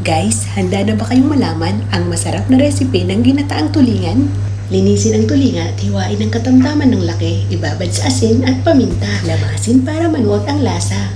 Guys, handa na ba kayong malaman ang masarap na recipe ng ginataang tulingan? Linisin ang tulingan at hiwain ng katamtaman ng laki, ibabad sa asin at paminta. Lamasin para manuot ang lasa.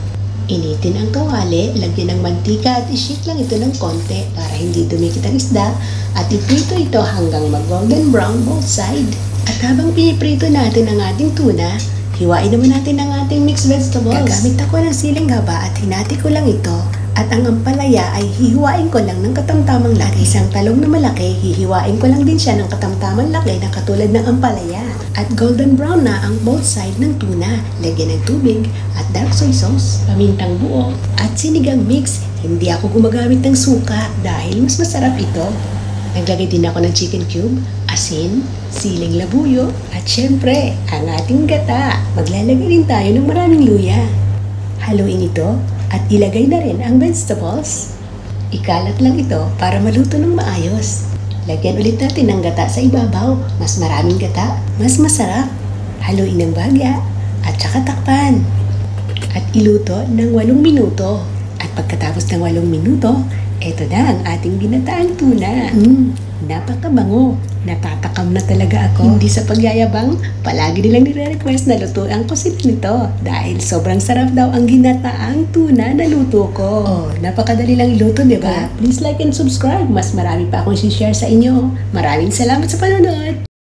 Initin ang kawali, lagyan ng mantika at i-shake lang ito ng konti para hindi dumikit ang isda at iprito ito hanggang mag-golden brown both side. At habang piniprito natin ang ating tuna, hiwain naman natin ang ating mixed vegetables. Gagamit ako ng siling haba at hinati ko lang ito. At ang ampalaya ay hihiwain ko lang ng katamtamang laki. Isang talong na malaki, hihiwain ko lang din siya ng katamtamang laki na katulad ng ampalaya. At golden brown na ang both side ng tuna. Lagyan ng tubig at dark soy sauce, pamintang buo at sinigang mix. Hindi ako gumagamit ng suka dahil mas masarap ito. Naglagay din ako ng chicken cube, asin, siling labuyo at syempre ang ating gata. Maglalagay din tayo ng maraming luya. Haluin ito at ilagay na rin ang vegetables. Ikalat lang ito para maluto ng maayos. Lagyan ulit natin ng gata sa ibabaw. Mas maraming gata, mas masarap. Haluin ng bagya at saka takpan. At iluto ng 8 minuto. At pagkatapos ng 8 minuto, eto na ang ating ginataang tuna. Napakabango. Natatakam na talaga ako. Hindi sa pagyayabang, palagi nilang nire-request na lutuan ko sila nito. Dahil sobrang sarap daw ang ginataang tuna na luto ko. Oh, napakadali lang iluto, di ba? Please like and subscribe. Mas marami pa akong share sa inyo. Maraming salamat sa panonood.